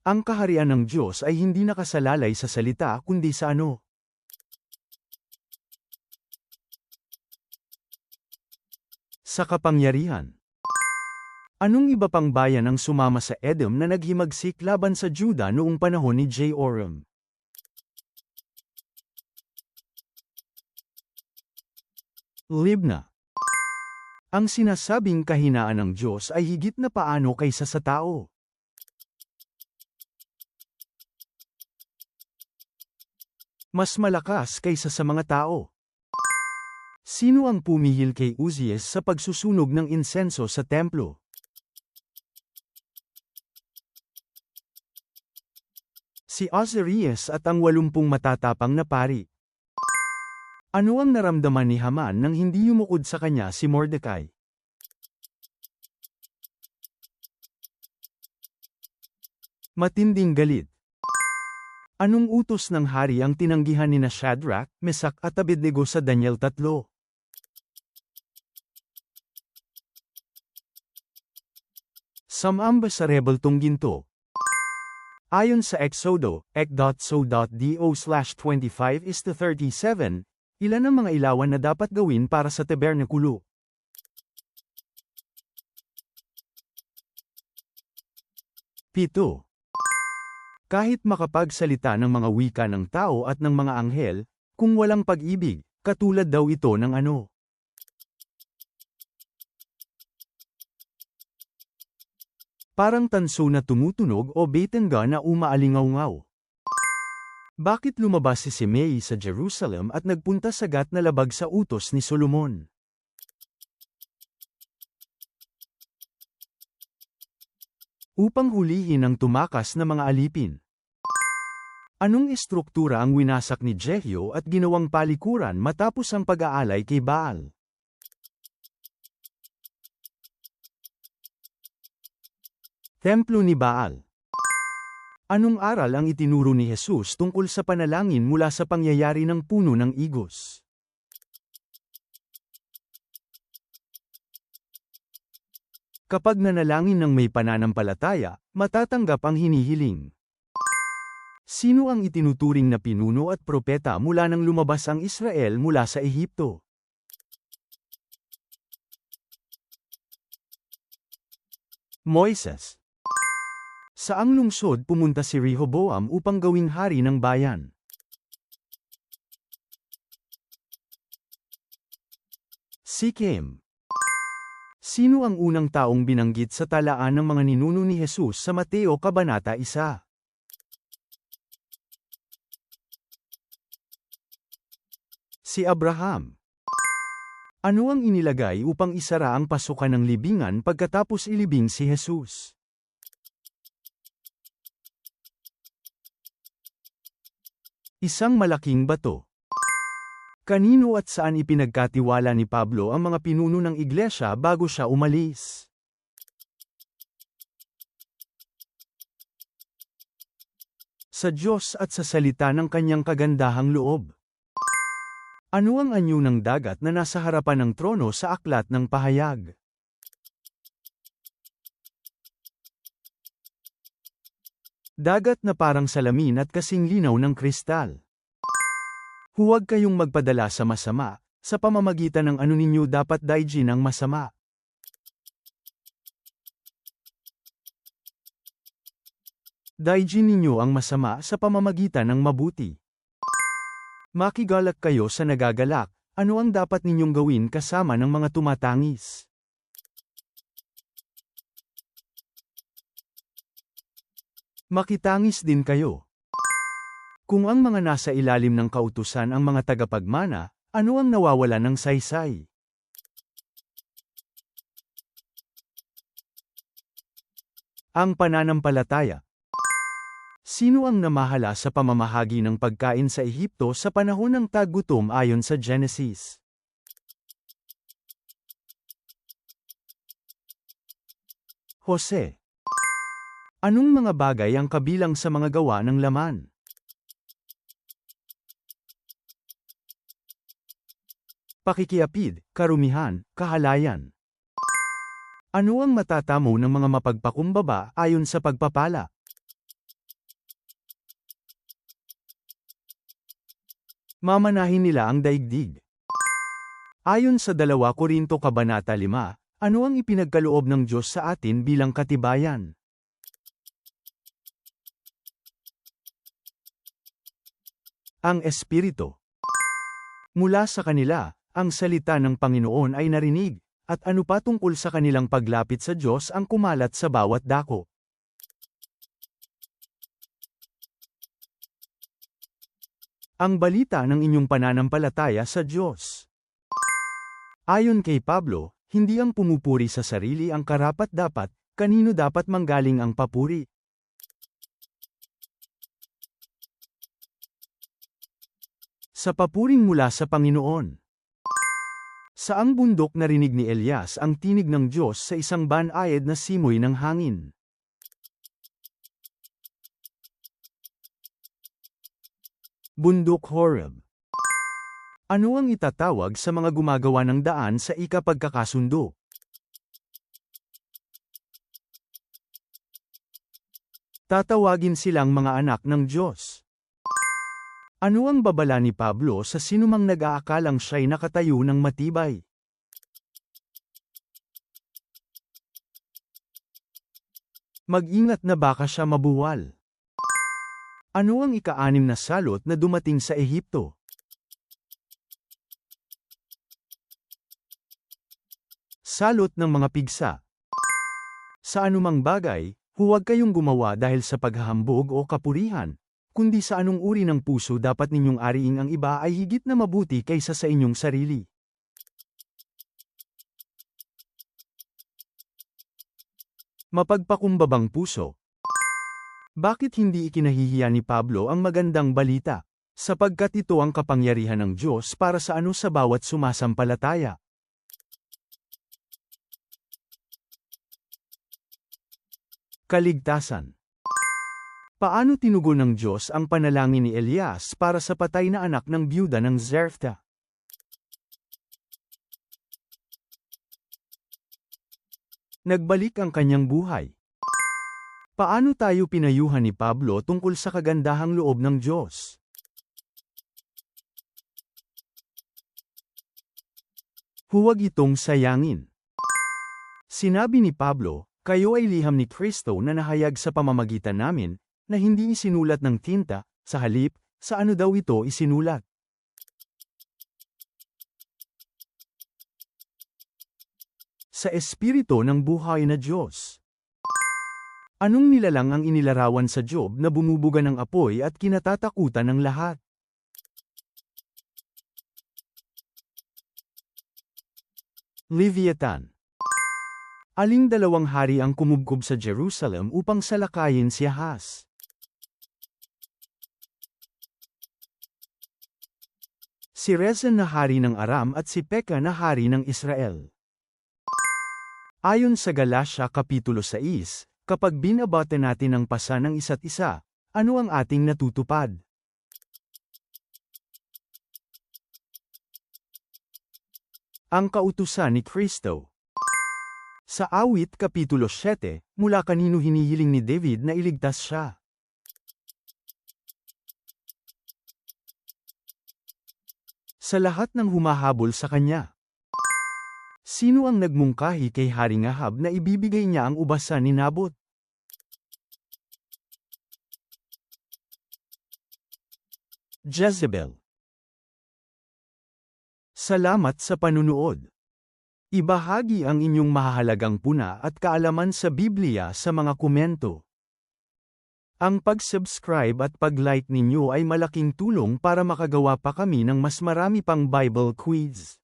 Ang kaharian ng Diyos ay hindi nakasalalay sa salita kundi sa ano? Sa kapangyarihan. Anong iba pang bayan ang sumama sa Edom na naghimagsik laban sa Juda noong panahon ni Jehoram? Libna. Ang sinasabing kahinaan ng Diyos ay higit na paano kaysa sa tao. Mas malakas kaysa sa mga tao. Sino ang pumihil kay Uzias sa pagsusunog ng insenso sa templo? Si Azarias at ang 80 matatapang na pari. Ano ang naramdaman ni Haman nang hindi yumukod sa kanya si Mordecai? Matinding galit. Anong utos ng hari ang tinanggihan nina Shadrach, Meshach at Abednego sa Daniel 3? Sumamba sa rebeltong ginto. Ayon sa Exodo, ek.so.do/25:37, ilan ang mga ilawan na dapat gawin para sa tabernakulo? Pito. Kahit makapagsalita ng mga wika ng tao at ng mga anghel, kung walang pag-ibig, katulad daw ito ng ano? Parang tanso na tumutunog o betenga na umaalingaw-ngaw. Bakit lumabas si Simei sa Jerusalem at nagpunta sa Gat na labag sa utos ni Solomon? Upang hulihin ang tumakas na mga alipin. Anong estruktura ang winasak ni Jehyo at ginawang palikuran matapos ang pag-aalay kay Baal? Templo ni Baal. Anong aral ang itinuro ni Jesus tungkol sa panalangin mula sa pangyayari ng puno ng igos? Kapag nanalangin ng may pananampalataya, matatanggap ang hinihiling. Sino ang itinuturing na pinuno at propeta mula nang lumabas ang Israel mula sa Ehipto? Moises. Saang lungsod pumunta si Rehoboam upang gawing hari ng bayan? Sikhem. Sino ang unang taong binanggit sa talaan ng mga ninuno ni Jesus sa Mateo Kabanata 1? Si Abraham. Ano ang inilagay upang isara ang pasukan ng libingan pagkatapos ilibing si Jesus? Isang malaking bato. Kanino at saan ipinagkatiwala ni Pablo ang mga pinuno ng iglesia bago siya umalis? Sa Diyos at sa salita ng kanyang kagandahang loob. Ano ang anyo ng dagat na nasa harapan ng trono sa aklat ng pahayag? Dagat na parang salamin at kasing linaw ng kristal. Huwag kayong magpadala sa masama, sa pamamagitan ng ano ninyo dapat daigin ang masama. Daigin ninyo ang masama sa pamamagitan ng mabuti. Makigalak kayo sa nagagalak, ano ang dapat ninyong gawin kasama ng mga tumatangis? Makitangis din kayo. Kung ang mga nasa ilalim ng kautusan ang mga tagapagmana, ano ang nawawala ng saysay? Ang pananampalataya. Sino ang namahala sa pamamahagi ng pagkain sa Ehipto sa panahon ng taggutom ayon sa Genesis? Jose. Anong mga bagay ang kabilang sa mga gawa ng laman? Pakikiapid, karumihan, kahalayan. Ano ang matatamo ng mga mapagpakumbaba ayon sa pagpapala? Mamanahin nila ang daigdig. Ayon sa 2 Korinto Kabanata 5, ano ang ipinagkaloob ng Diyos sa atin bilang katibayan? Ang Espiritu. Mula sa kanila, ang salita ng Panginoon ay narinig, at ano pa tungkol sa kanilang paglapit sa Diyos ang kumalat sa bawat dako. Ang balita ng inyong pananampalataya sa Diyos. Ayon kay Pablo, hindi ang pumupuri sa sarili ang karapat-dapat, kanino dapat manggaling ang papuri. Sa papuring mula sa Panginoon. Saang bundok narinig ni Elias ang tinig ng Diyos sa isang banayad na simoy ng hangin? Bundok Horeb. Ano ang itatawag sa mga gumagawa ng daan sa ikapagkakasundo? Tatawagin silang mga anak ng Diyos. Ano ang babala ni Pablo sa sinumang nag-aakalang siya'y nakatayo ng matibay? Mag-ingat na baka siya mabuwal. Ano ang ika-6 na salot na dumating sa Ehipto? Salot ng mga pigsa. Sa anumang bagay, huwag kayong gumawa dahil sa paghahambog o kapurihan, kundi sa anong uri ng puso dapat ninyong ariing ang iba ay higit na mabuti kaysa sa inyong sarili. Mapagpakumbabang puso. Bakit hindi ikinahihiya ni Pablo ang magandang balita? Sapagkat ito ang kapangyarihan ng Diyos para sa sa bawat sumasampalataya. Kaligtasan. Paano tinugon ng Diyos ang panalangin ni Elias para sa patay na anak ng byuda ng Zarephath? Nagbalik ang kanyang buhay. Paano tayo pinayuhan ni Pablo tungkol sa kagandahang loob ng Diyos? Huwag itong sayangin. Sinabi ni Pablo, kayo ay liham ni Kristo na nahayag sa pamamagitan namin, na hindi isinulat ng tinta, sa halip, sa ano daw ito isinulat? Sa Espiritu ng buhay na Diyos. Anong nilalang ang inilarawan sa Job na bumubuga ng apoy at kinatatakutan ng lahat? Leviathan. Aling 2 hari ang kumubkob sa Jerusalem upang salakayin si Ahaz? Si Rezin na hari ng Aram at si Peka na hari ng Israel. Ayon sa Galatia Kapitulo 6, kapag binabate natin ang pasa ng isa't isa, ano ang ating natutupad? Ang kautusan ni Kristo. Sa Awit Kapitulo 7, mula kanino hinihiling ni David na iligtas siya? Sa lahat ng humahabol sa kanya. Sino ang nagmungkahi kay Haring Ahab na ibibigay niya ang ubasan ni Nabot? Jezebel. Salamat sa panunood. Ibahagi ang inyong mahahalagang puna at kaalaman sa Biblia sa mga komento. Ang pag-subscribe at pag-like ninyo ay malaking tulong para makagawa pa kami ng mas marami pang Bible quiz.